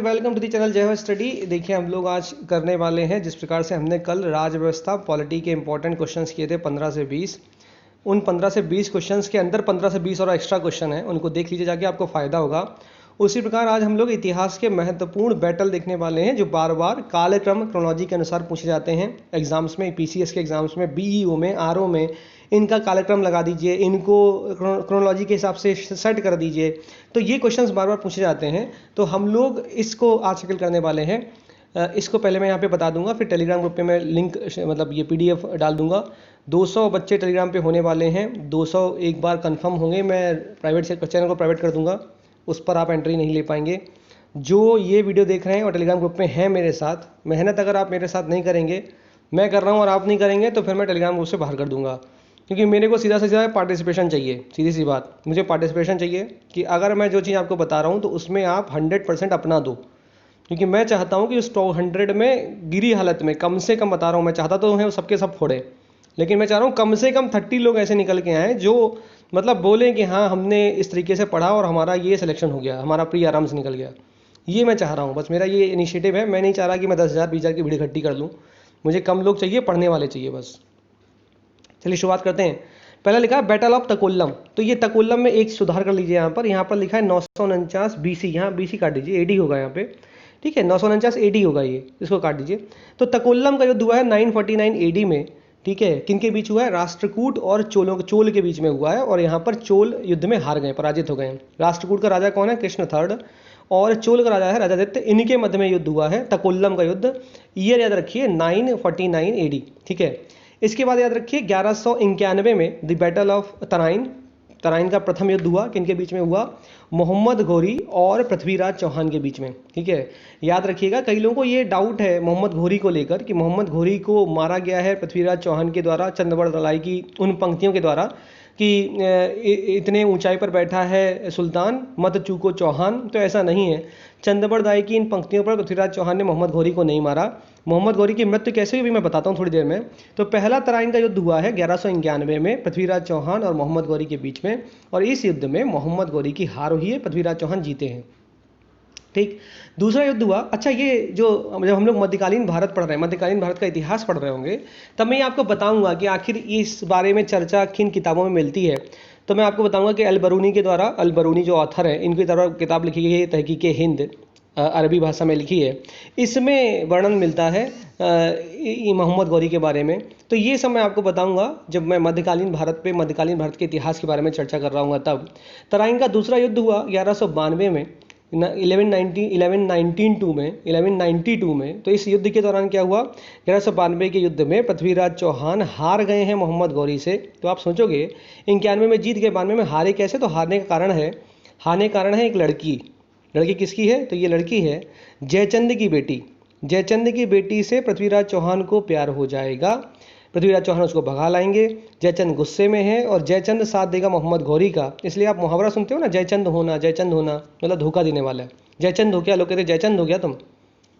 And welcome to the channel Jai Ho study. देखिए हम लोग आज करने वाले हैं जिस प्रकार से हमने कल राज्य व्यवस्था पॉलिटी के इंपॉर्टेंट क्वेश्चंस किए थे 15 से 20। उन 15 से 20 क्वेश्चंस के अंदर 15 से 20 और एक्स्ट्रा क्वेश्चन है, उनको देख लीजिए जाके, आपको फ़ायदा होगा। उसी प्रकार आज हम लोग इतिहास के महत्वपूर्ण बैटल देखने वाले हैं जो बार बार कालक्रम क्रोनोलॉजी के अनुसार पूछे जाते हैं एग्जाम्स में, पीसीएस के एग्जाम्स में, बीईओ में, आरओ में। इनका कालक्रम लगा दीजिए, इनको क्रोनोलॉजी के हिसाब से सेट कर दीजिए। तो ये क्वेश्चंस बार बार पूछे जाते हैं, तो हम लोग इसको आज टैकल करने वाले हैं। इसको पहले मैं यहाँ पे बता दूंगा, फिर टेलीग्राम ग्रुप पे मैं लिंक मतलब ये पीडीएफ डाल दूंगा। 200 बच्चे टेलीग्राम पे होने वाले हैं, 200 एक बार कंफर्म होंगे, मैं प्राइवेट से चैनल को प्राइवेट कर दूंगा, उस पर आप एंट्री नहीं ले पाएंगे। जो ये वीडियो देख रहे हैं और टेलीग्राम ग्रुप में हैं मेरे साथ, मेहनत अगर आप मेरे साथ नहीं करेंगे, मैं कर रहा हूँ और आप नहीं करेंगे, तो फिर मैं टेलीग्राम ग्रुप से बाहर कर दूंगा। क्योंकि मेरे को सीधा से सीधा पार्टिसिपेशन चाहिए, सीधी सी बात, मुझे पार्टिसिपेशन चाहिए कि अगर मैं जो चीज़ आपको बता रहा हूँ तो उसमें आप 100% अपना दो। क्योंकि मैं चाहता हूँ कि उस 100 में गिरी हालत में कम से कम बता रहा हूँ, मैं चाहता तो है सबके सब फोड़े, लेकिन मैं चाह रहा हूँ कम से कम 30 लोग ऐसे निकल के आए जो मतलब बोलें कि हाँ हमने इस तरीके से पढ़ा और हमारा ये सिलेक्शन हो गया, हमारा प्री आराम से निकल गया। ये मैं चाह रहा हूँ, बस मेरा ये इनिशिएटिव है। मैं नहीं चाह रहा कि मैं 10,000 20,000 की भीड़ इकट्ठी कर लूँ, मुझे कम लोग चाहिए, पढ़ने वाले चाहिए बस। चलिए शुरुआत करते हैं। पहला लिखा है बैटल ऑफ तकोल्लम। तो ये तकोल्लम में एक सुधार कर लीजिए, यहाँ पर लिखा है 949 बीसी, यहाँ बीसी काट दीजिए, एडी होगा यहाँ पे, ठीक है, 949 एडी होगा ये, इसको काट दीजिए। तो तकोल्लम का युद्ध हुआ है 949 एडी में, ठीक है। किनके बीच हुआ है? राष्ट्रकूट और चोल के बीच में हुआ है, और यहाँ पर चोल युद्ध में हार गए, पराजित हो गए। राष्ट्रकूट का राजा कौन है? कृष्ण थर्ड, और चोल का राजा है राजादित्य। इनके मध्य में युद्ध हुआ है तकोल्लम का युद्ध। ईयर याद रखिए 949 एडी, ठीक है। इसके बाद याद रखिए 1191 में the battle of Tarain, Tarain का प्रथम युद्ध हुआ। किनके बीच में हुआ? मोहम्मद घोरी और पृथ्वीराज चौहान के बीच में, ठीक है। याद रखिएगा, कई लोगों को ये डाउट है मोहम्मद घोरी को लेकर कि मोहम्मद घोरी को मारा गया है पृथ्वीराज चौहान के द्वारा, चंद्रबड़ दलाई की उन पंक्तियों के द्वारा कि इतने ऊंचाई पर बैठा है सुल्तान, मत चूको चौहान। तो ऐसा नहीं है, चंद्रबड़ दाई की इन पंक्तियों पर पृथ्वीराज चौहान ने मोहम्मद घोरी को नहीं मारा। मोहम्मद घोरी की मृत्यु कैसे हुई भी मैं बताता हूँ थोड़ी देर में। तो पहला तराइन का युद्ध हुआ है 1191 में पृथ्वीराज चौहान और मोहम्मद घोरी के बीच में, और इस युद्ध में मोहम्मद घोरी की हार हुई है, पृथ्वीराज चौहान जीते हैं, ठीक। दूसरा युद्ध हुआ, अच्छा ये जो जब हम लोग मध्यकालीन भारत पढ़ रहे हैं, मध्यकालीन भारत का इतिहास पढ़ रहे होंगे, तब मैं आपको बताऊंगा कि आखिर इस बारे में चर्चा किन किताबों में मिलती है। तो मैं आपको बताऊंगा कि अलबरूनी के द्वारा, अलबरूनी जो ऑथर है, इनकी द्वारा किताब लिखी गई है तहकीक हिंद, अरबी भाषा में लिखी है। इसमें वर्णन मिलता है मोहम्मद घोरी के बारे में। तो ये सब मैं आपको बताऊंगा जब मैं मध्यकालीन भारत के इतिहास के बारे में चर्चा कर रहा हूँ तब। तराइन का दूसरा युद्ध हुआ 1192 में, 1192 में। तो इस युद्ध के दौरान क्या हुआ? 1192 के युद्ध में पृथ्वीराज चौहान हार गए हैं मोहम्मद घोरी से। तो आप सोचोगे 91 में जीत गए, 92 में हारे कैसे? तो हारने का कारण है एक लड़की। लड़की किसकी है? तो ये लड़की है जयचंद की बेटी। जयचंद की बेटी से पृथ्वीराज चौहान को प्यार हो जाएगा, पृथ्वीराज चौहान उसको भगा लाएंगे। जयचंद गुस्से में है और जयचंद साथ देगा मोहम्मद घोरी का। इसलिए आप मुहावरा सुनते हो ना, जयचंद होना, जयचंद होना मतलब धोखा देने वाला है। जयचंद हो गया, लोग कहते जयचंद हो गया तुम,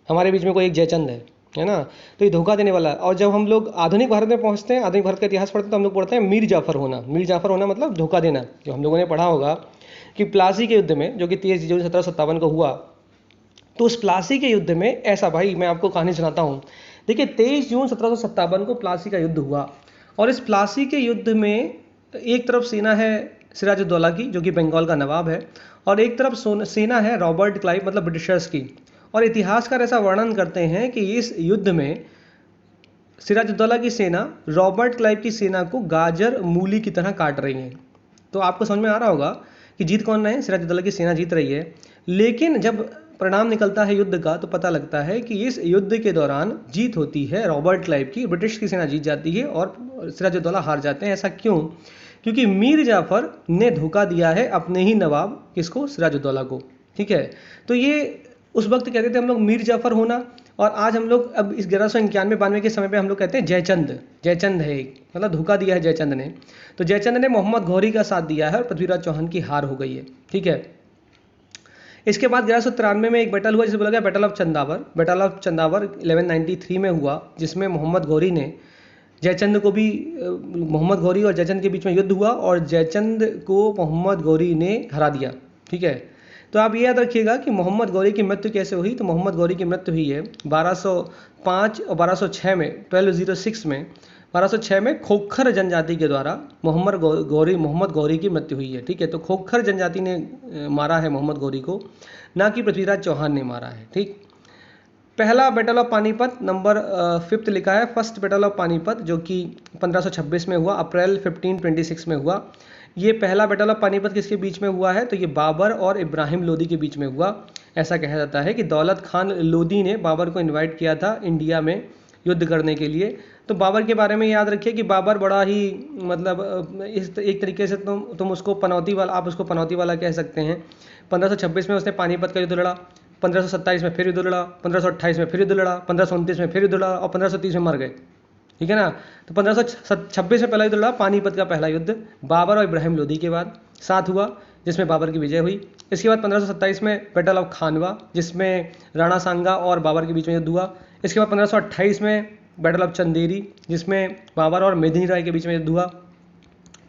हमारे बीच में कोई एक जयचंद है ना, तो ये धोखा देने वाला है। और जब हम लोग आधुनिक भारत में पहुंचते हैं, आधुनिक भारत का इतिहास पढ़ते हैं, तो हम लोग पढ़ते हैं मीर जाफर होना। मीर जाफर होना मतलब धोखा देना। जो हम लोगों ने पढ़ा होगा कि प्लासी के युद्ध में, जो कि 23 जून 1757 को हुआ, तो उस प्लासी के युद्ध में ऐसा, भाई मैं आपको कहानी सुनाता हूँ। देखिए 23 जून 1757 को प्लासी का युद्ध हुआ, और इस प्लासी के युद्ध में एक तरफ सेना है सिराजुद्दौला की, जो कि बंगाल का नवाब है, और एक तरफ सेना है रॉबर्ट क्लाइव मतलब ब्रिटिशर्स की। और इतिहासकार ऐसा वर्णन करते हैं कि इस युद्ध में सिराजुद्दौला की सेना रॉबर्ट क्लाइव की सेना को गाजर मूली की तरह काट रही है। तो आपको समझ में आ रहा होगा कि जीत कौन रहे हैं? सिराजुद्दौला की सेना जीत रही है। लेकिन जब परिणाम निकलता है युद्ध का, तो पता लगता है कि इस युद्ध के दौरान जीत होती है रॉबर्ट क्लाइव की, ब्रिटिश की सेना जीत जाती है और सिराजुद्दौला हार जाते हैं। ऐसा क्यों? क्योंकि मीर जाफर ने धोखा दिया है अपने ही नवाब, किसको? सिराजुद्दौला को, ठीक है। तो ये उस वक्त कहते थे हम लोग मीर जाफर होना, और आज हम लोग अब इस 1191-92 के समय पे हम लोग कहते हैं जयचंद है, मतलब धोखा दिया है जयचंद ने। तो जयचंद ने मोहम्मद घोरी का साथ दिया है और पृथ्वीराज चौहान की हार हो गई है, ठीक है। इसके बाद 1193 में एक बैटल हुआ जिसे बोला गया battle of Chandawar. Battle of Chandawar 1193 में हुआ, जिसमें मोहम्मद घोरी ने जयचंद को भी, मोहम्मद घोरी और जयचंद के बीच में युद्ध हुआ और जयचंद को मोहम्मद घोरी ने हरा दिया, ठीक है। तो आप ये याद रखिएगा कि मोहम्मद गौरी की मृत्यु कैसे हुई। तो मोहम्मद गौरी की मृत्यु हुई है 1205 और 1206 में, 1206 में, 1206 में खोखर जनजाति के द्वारा मोहम्मद गौरी की मृत्यु हुई है। ठीक है, तो खोखर जनजाति ने मारा है मोहम्मद गौरी को, ना कि पृथ्वीराज चौहान ने मारा है। ठीक, पहला बैटल ऑफ पानीपत नंबर 5 लिखा है, फर्स्ट बैटल ऑफ पानीपत, जो कि 1526 में हुआ, अप्रैल 1526 में हुआ। ये पहला बैटल ऑफ पानीपत किसके बीच में हुआ है? तो ये बाबर और इब्राहिम लोदी के बीच में हुआ। ऐसा कहा जाता है कि दौलत खान लोदी ने बाबर को इनवाइट किया था इंडिया में युद्ध करने के लिए। तो बाबर के बारे में याद रखिए कि बाबर बड़ा ही मतलब इस एक तरीके से तुम उसको पनौती वाला, आप उसको पनौती वाला कह सकते हैं। 1526 में उसने पानीपत का युद्ध लड़ा, 1527 में फिर युद्ध लड़ा, 1528 में फिर युद्ध लड़ा, 1529 में फिर युद्ध लड़ा और 1530 में मर गए। ठीक है ना। तो 1526 में पहला युद्ध लड़ा, पानीपत का पहला युद्ध बाबर और इब्राहिम लोदी के बाद साथ हुआ, जिसमें बाबर की विजय हुई। इसके बाद 1527 में बैटल ऑफ खानवा, जिसमें राणा सांगा और बाबर के बीच में युद्ध हुआ। इसके बाद 1528 में बैटल ऑफ चंदेरी, जिसमें बाबर और मेदिनी राय के बीच में युद्ध हुआ।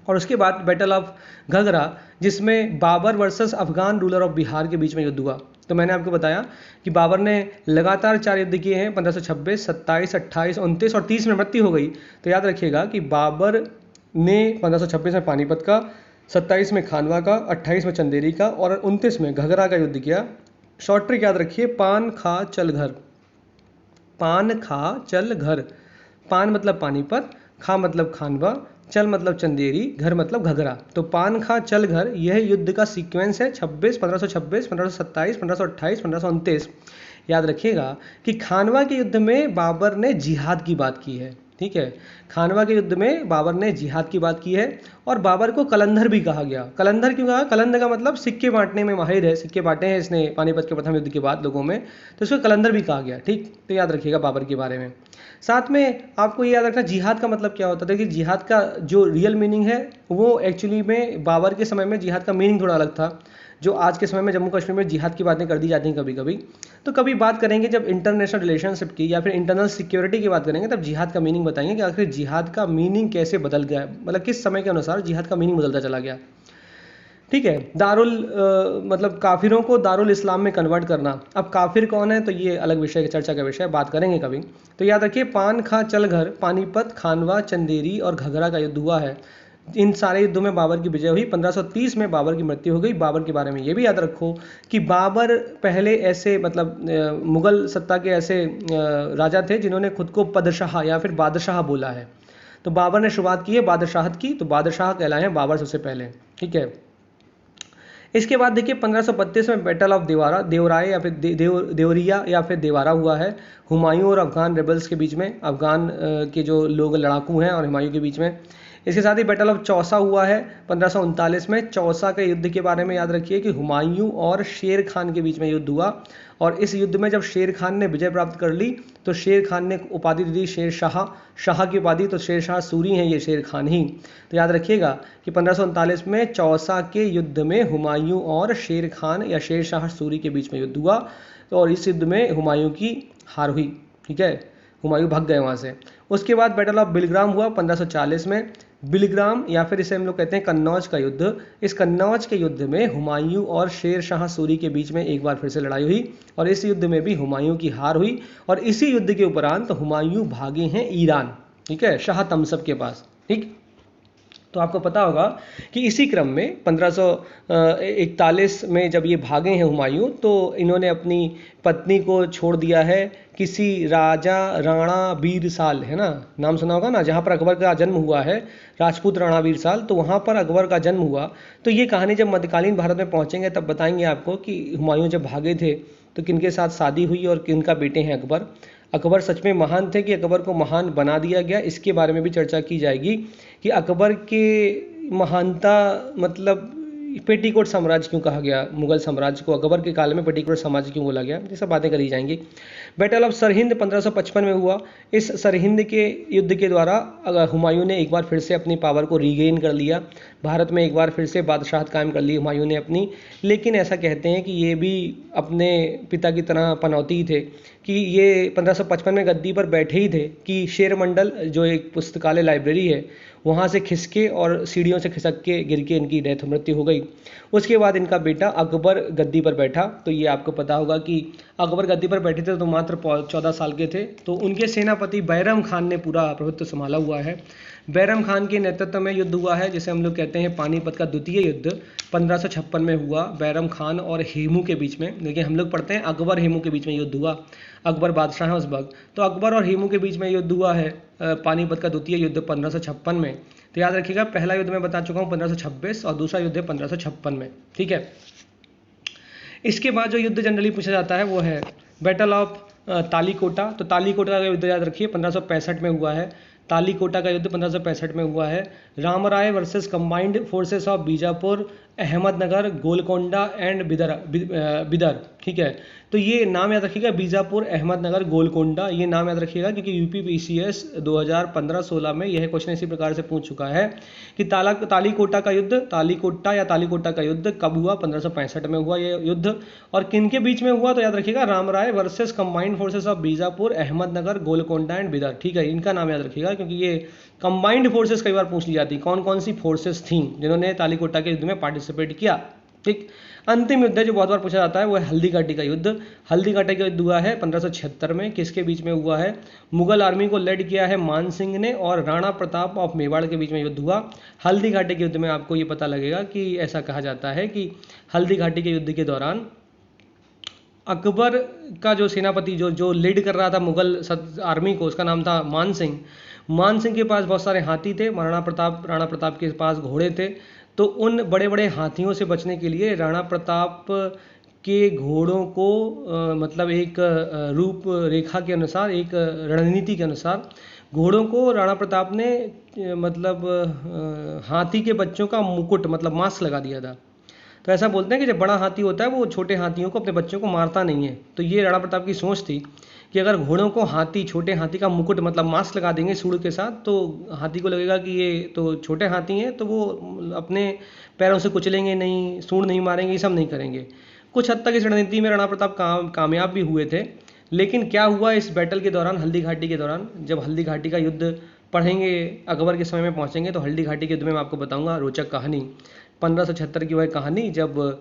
और उसके बाद बैटल ऑफ घघरा, जिसमें Babur versus Afghan ruler of Bihar के बीच में युद्ध हुआ। तो मैंने आपको बताया कि बाबर ने लगातार 4 युद्ध किए हैं, 1526, 27, 28, 29 और 30 में मृत्यु हो गई। तो याद रखिएगा कि बाबर ने 1526 में पानीपत का, 27 में खानवा का, 28 में चंदेरी का और 29 में घघरा का युद्ध किया। शॉर्ट ट्रिक याद रखिए, पान खा चल घर। पान खा चल घर, पान मतलब पानीपत, खा मतलब खानवा, चल मतलब चंदेरी, घर मतलब घघरा। तो पान खा चल घर, यह युद्ध का सीक्वेंस है 1526, 1527, 1528, 1529। याद रखिएगा कि खानवा के युद्ध में बाबर ने जिहाद की बात की है। ठीक है, खानवा के युद्ध में बाबर ने जिहाद की बात की है और बाबर को कलंधर भी कहा गया। कलंधर क्यों कहा? कलंधर का मतलब सिक्के बांटने में माहिर है, सिक्के बांटे हैं इसने पानीपत के प्रथम युद्ध के बाद लोगों में, तो इसको कलंधर भी कहा गया। ठीक, तो याद रखिएगा बाबर के बारे में। साथ में आपको ये याद रखना जिहाद का मतलब क्या होता था, कि जिहाद का जो रियल मीनिंग है वो एक्चुअली में बाबर के समय में जिहाद का मीनिंग थोड़ा अलग था, जो आज के समय में जम्मू कश्मीर में जिहाद की बातें कर दी जाती हैं कभी कभी। तो कभी बात करेंगे जब इंटरनेशनल रिलेशनशिप की या फिर इंटरनल सिक्योरिटी की बात करेंगे, तब जिहाद का मीनिंग बताएंगे कि आखिर जिहाद का मीनिंग कैसे बदल गया, मतलब किस समय के अनुसार जिहाद का मीनिंग बदलता चला गया। ठीक है, मतलब काफिरों को दारुल इस्लाम में कन्वर्ट करना। अब काफिर कौन है, तो ये अलग विषय, चर्चा का विषय, बात करेंगे कभी। तो याद रखिए, पान खा चल घर, पानीपत, खानवा, चंदेरी और घघरा का युद्ध हुआ है। इन सारे युद्धों में बाबर की विजय हुई। 1530 में बाबर की मृत्यु हो गई। बाबर के बारे में ये भी याद रखो कि बाबर पहले ऐसे मतलब मुगल सत्ता के ऐसे राजा थे जिन्होंने खुद को पदशाह या फिर बादशाह बोला है। तो बाबर ने शुरुआत की है बादशाहत की, तो बादशाह कहलाए हैं बाबर सबसे पहले। ठीक है, इसके बाद देखिए 1532 में बैटल ऑफ देवराय या फिर देवरिया या फिर देवारा हुआ है, हुमायूं और अफगान रेबल्स के बीच में, अफगान के जो लोग लड़ाकू हैं और हुमायूं के बीच में। इसके साथ ही बैटल ऑफ चौसा हुआ है 1539 में। चौसा के युद्ध के बारे में याद रखिए कि हुमायूं और शेर खान के बीच में युद्ध हुआ, और इस युद्ध में जब शेर खान ने विजय प्राप्त कर ली तो शेर खान ने उपाधि दी शेर शाह की उपाधि, तो शेर शाह सूरी हैं ये शेर खान ही। तो याद रखिएगा कि 1539 में चौसा के युद्ध में हुमायूं और शेर खान या शेर शाह सूरी के बीच में युद्ध हुआ, तो और इस युद्ध में हुमायूं की हार हुई। ठीक है, हुमायूं भाग गए वहाँ से। उसके बाद बैटल ऑफ बिलग्राम हुआ 1540 में। बिलग्राम या फिर इसे हम लोग कहते हैं कन्नौज का युद्ध। इस कन्नौज के युद्ध में हुमायूं और शेर शाह सूरी के बीच में एक बार फिर से लड़ाई हुई और इस युद्ध में भी हुमायूं की हार हुई और इसी युद्ध के उपरांत हुमायूं भागे हैं ईरान। ठीक है, शाह तमसब के पास। ठीक, तो आपको पता होगा कि इसी क्रम में 1541 में जब ये भागे हैं हुमायूं, तो इन्होंने अपनी पत्नी को छोड़ दिया है किसी राजा राणा बीरसाल, है ना, नाम सुना होगा ना, जहाँ पर अकबर का जन्म हुआ है, राजपूत राणा बीरसाल, तो वहाँ पर अकबर का जन्म हुआ। तो ये कहानी जब मध्यकालीन भारत में पहुँचेंगे तब बताएंगे आपको कि हुमायूं जब भागे थे तो किनके साथ शादी हुई और किनका बेटे हैं अकबर। अकबर सच में महान थे कि अकबर को महान बना दिया गया, इसके बारे में भी चर्चा की जाएगी कि अकबर के महानता मतलब पेटीकोट साम्राज्य क्यों कहा गया, मुगल साम्राज्य को अकबर के काल में पेटीकोट साम्राज्य क्यों बोला गया, ये सब बातें करी जाएंगी। बैटल ऑफ सरहिंद 1555 में हुआ। इस सरहिंद के युद्ध के द्वारा हुमायूं ने एक बार फिर से अपनी पावर को रीगेन कर लिया, भारत में एक बार फिर से बादशाहत कायम कर ली हुमायूं ने अपनी। लेकिन ऐसा कहते हैं कि ये भी अपने पिता की तरह पनौती थे कि ये 1555 में गद्दी पर बैठे ही थे कि शेर मंडल जो एक पुस्तकालय लाइब्रेरी है वहाँ से खिसके और सीढ़ियों से खिसक के गिर के इनकी मृत्यु हो गई। उसके बाद इनका बेटा अकबर गद्दी पर बैठा। तो ये आपको पता होगा कि अकबर गद्दी पर बैठे थे तो मात्र 14 साल के थे। तो उनके सेनापति बैरम खान ने पूरा प्रभुत्व संभाला हुआ है। बैरम खान के नेतृत्व में युद्ध हुआ है, जिसे हम लोग कहते हैं पानीपत का द्वितीय युद्ध, 1556 में हुआ बैरम खान और हेमू के बीच में। लेकिन हम लोग पढ़ते हैं अकबर हेमू के बीच में युद्ध हुआ, अकबर बादशाह है उस वक्त। तो अकबर और हेमू के बीच में युद्ध हुआ है पानीपत का द्वितीय युद्ध 1556 में। तो याद रखिएगा, पहला युद्ध मैं बता चुका हूँ 1526 और दूसरा युद्ध है 1556 में, ठीक है। इसके बाद जो युद्ध जनरली पूछा जाता है वो है बैटल ऑफ तालीकोटा। तो तालीकोटा का युद्ध याद रखिए 1565 में हुआ है। तालीकोटा का युद्ध 1565 में हुआ है। Ramaraya versus combined forces of Bijapur, Ahmednagar, Golconda and Bidar, ठीक है। तो ये नाम याद रखिएगा, बीजापुर, अहमदनगर, गोलकोंडा, ये नाम याद रखिएगा क्योंकि यूपीपीसीएस 2015-16 में यह क्वेश्चन इसी प्रकार से पूछ चुका है कि तालीकोटा का युद्ध, तालीकोटा का युद्ध कब हुआ? 1565 में हुआ ये युद्ध। और किन के बीच में हुआ? तो याद रखिएगा Ramaraya versus combined forces of Bijapur, Ahmednagar, Golconda and Bidar, ठीक है। इनका नाम याद रखिएगा क्योंकि ये कंबाइंड फोर्सेस कई बार पूछ ली जाती, कौन कौन सी फोर्सेस थी जिन्होंने तालीकोटा के युद्ध में पार्टिसिपेट किया, ठीक। अंतिम युद्ध जो बहुत बार पूछा जाता है वो है हल्दी घाटी का युद्ध। हल्दी घाटी का युद्ध हुआ है 1576 में। किसके बीच में हुआ है? मुगल आर्मी को लेड किया है मान सिंह ने और राणा प्रताप ऑफ मेवाड़ के बीच में युद्ध हुआ। हल्दी घाटी के युद्ध में आपको ये पता लगेगा कि ऐसा कहा जाता है कि हल्दी घाटी के युद्ध के दौरान अकबर का जो सेनापति जो लीड कर रहा था मुगल आर्मी को, उसका नाम था मान सिंह। मान सिंह के पास बहुत सारे हाथी थे, राणा प्रताप के पास घोड़े थे। तो उन बड़े बड़े हाथियों से बचने के लिए राणा प्रताप के घोड़ों को मतलब एक रूप रेखा के अनुसार, एक रणनीति के अनुसार घोड़ों को राणा प्रताप ने मतलब हाथी के बच्चों का मुकुट मतलब मास्क लगा दिया था। तो ऐसा बोलते हैं कि जब बड़ा हाथी होता है वो छोटे हाथियों को, अपने बच्चों को मारता नहीं है। तो ये राणा प्रताप की सोच थी कि अगर घोड़ों को छोटे हाथी का मुकुट मतलब मास्क लगा देंगे सूंड के साथ, तो हाथी को लगेगा कि ये तो छोटे हाथी हैं, तो वो अपने पैरों से कुचलेंगे नहीं, सूंड नहीं मारेंगे, ये सब नहीं करेंगे। कुछ हद तक इस रणनीति में राणा प्रताप कामयाब भी हुए थे। लेकिन क्या हुआ इस बैटल के दौरान, हल्दी घाटी के दौरान, जब हल्दी घाटी का युद्ध पढ़ेंगे, अकबर के समय में पहुंचेंगे तो हल्दी घाटी के युद्ध में मैं आपको बताऊंगा रोचक कहानी। 1576 की वह कहानी जब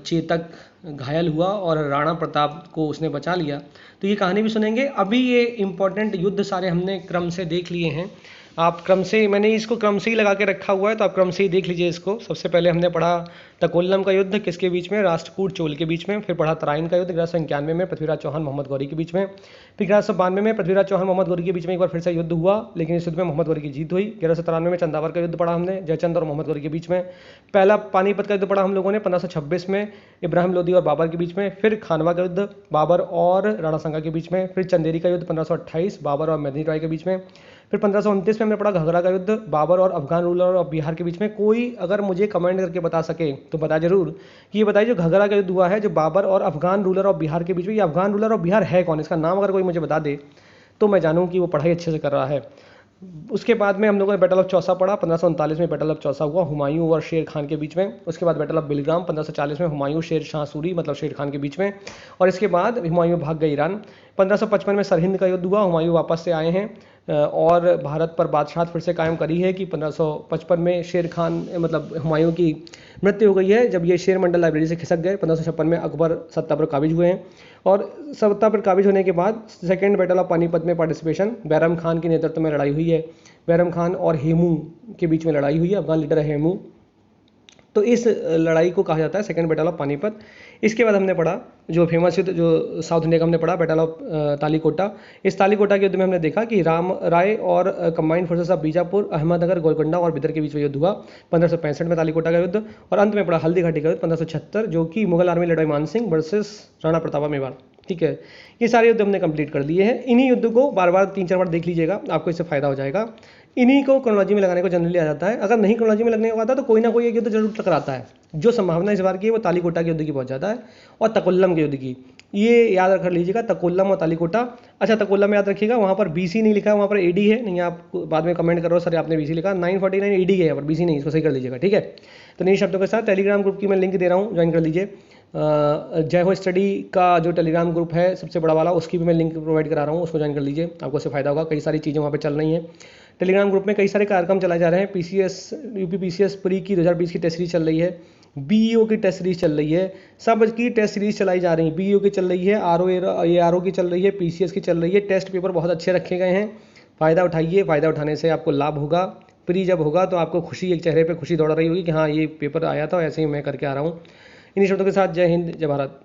चेतक घायल हुआ और राणा प्रताप को उसने बचा लिया, तो ये कहानी भी सुनेंगे। अभी ये इंपॉर्टेंट युद्ध सारे हमने क्रम से देख लिए हैं। आप क्रम से, मैंने इसको क्रम से ही लगा के रखा हुआ है, तो आप क्रम से ही देख लीजिए इसको। सबसे पहले हमने पढ़ा तकोल्लम का युद्ध, किसके बीच में? राष्ट्रकूट चोल के बीच में। फिर पढ़ा तराइन का युद्ध 1191 में पृथ्वीराज चौहान मोहम्मद गौरी के बीच में। फिर 1192 में पृथ्वीराज चौहान मोहम्मद गौरी के बीच में एक बार फिर से युद्ध हुआ, लेकिन इस युद्ध में मोहम्मद गौरी की जीत हुई। 1193 में चंदावर का युद्ध पढ़ा हमने, जयचंद और मोहम्मद गौरी के बीच में। पहला पानीपत का युद्ध पढ़ा हम लोगों ने 1526 में, इब्राहिम लोदी और बाबर के बीच में। फिर खानवा का युद्ध बाबर और राणा सांगा के बीच में। फिर चंदेरी का युद्ध 1528 बाबर और मेदिनी राय के बीच में। फिर 1529 में हमने पढ़ा घाघरा का युद्ध बाबर और अफगान रूलर ऑफ बिहार के बीच में। कोई अगर मुझे कमेंट करके बता सके तो बता जरूर कि ये बताइए जो घाघरा का युद्ध हुआ है जो बाबर और अफगान रूलर ऑफ बिहार के बीच में, ये अफगान रूलर ऑफ बिहार है कौन? इसका नाम अगर कोई मुझे बता दे तो मैं जानूँ कि वो पढ़ाई अच्छे से कर रहा है। उसके बाद में हम लोगों ने बैटल ऑफ चौसा पढ़ा, 1539 में बैटल ऑफ चौसा हुआ हुमायूं और शेर खान के बीच में। उसके बाद बैटल ऑफ बिलग्राम 1540 में हुमायूं शेर शाह सूरी मतलब शेर खान के बीच में। और इसके बाद हुमायूं भाग गए ईरान। 1555 में सरहिंद का युद्ध हुआ, हुमायूं वापस से आए हैं और भारत पर बादशाहत फिर से कायम करी है कि 1555 में शेर खान मतलब हुमायूं की मृत्यु हो गई है जब ये शेर मंडल लाइब्रेरी से खिसक गए। 1556 में अकबर सत्ता पर काबिज हुए हैं और सत्ता पर काबिज होने के बाद सेकेंड बैटल ऑफ पानीपत में पार्टिसिपेशन, बैरम खान के नेतृत्व में लड़ाई हुई है। बैरम खान और हेमू के बीच में लड़ाई हुई है, अफगान लीडर है हेमू। तो इस लड़ाई को कहा जाता है सेकेंड बैटल ऑफ पानीपत। इसके बाद हमने पढ़ा जो फेमस युद्ध जो साउथ इंडिया का हमने पढ़ा बैटल ऑफ तालीकोटा। इस तालीकोटा के युद्ध में हमने देखा कि राम राय और combined forces of Bijapur, Ahmednagar, Golconda और बिदर के बीच में युद्ध हुआ 1565 में तालीकोटा का युद्ध। और अंत में पढ़ा हल्दी घाटी का युद्ध 1576 जो कि मुगल आर्मी लड़ाई मान सिंह वर्सेस राणा प्रताप मेवाड़। ठीक है, ये सारे युद्ध हमने कंप्लीट कर लिए हैं। इन्हीं युद्ध को बार बार 3-4 बार देख लीजिएगा, आपको इससे फायदा हो जाएगा। इन्हीं को क्रोनोलॉजी में लगाने को जनरली आ जाता है। अगर नहीं क्रोनोलॉजी में लगने को आता है तो कोई ना कोई एक युद्ध जरूर टकराता है। जो संभावना इस बार की है वो तालीकोटा के युद्ध की बहुत ज़्यादा है और तकोल्लम के युद्ध की, ये याद रख लीजिएगा, तकोल्लम और तालीकोटा। अच्छा, तकोल्लम याद रखिएगा, वहाँ पर BC नहीं लिखा है, वहाँ पर AD है। नहीं, आप बाद में कमेंट करो सर आपने BC लिखा, 949 AD है यहाँ पर, BC नहीं, इसको सही कर लीजिएगा। ठीक है, तो नई शब्दों के साथ टेलीग्राम ग्रुप की मैं लिंक दे रहा हूँ, ज्वाइन कर लीजिए। जय हो स्टडी का जो टेलीग्राम ग्रुप है सबसे बड़ा वाला, उसकी भी मैं लिंक प्रोवाइड करा रहा हूँ, उसको ज्वाइन कर लीजिए, आपको उससे फायदा होगा। कई सारी चीज़ें वहाँ पे चल रही हैं। टेलीग्राम ग्रुप में कई सारे कार्यक्रम चलाए जा रहे हैं। पीसीएस यूपी पीसीएस प्री की 2020 की टेस्ट सीरीज चल रही है, बीईओ की टेस्ट सीरीज चल रही है, सब की टेस्ट सीरीज चलाई जा रही है। बीईओ की चल रही है, आरओ की चल रही है, पीसीएस की चल रही है। टेस्ट पेपर बहुत अच्छे रखे गए हैं, फ़ायदा उठाइए। फ़ायदा उठाने से आपको लाभ होगा। प्री जब होगा तो आपको खुशी, एक चेहरे पे खुशी दौड़ रही होगी कि हाँ ये पेपर आया था, ऐसे ही मैं करके आ रहा हूँ। इन्हीं शब्दों के साथ जय हिंद, जय भारत।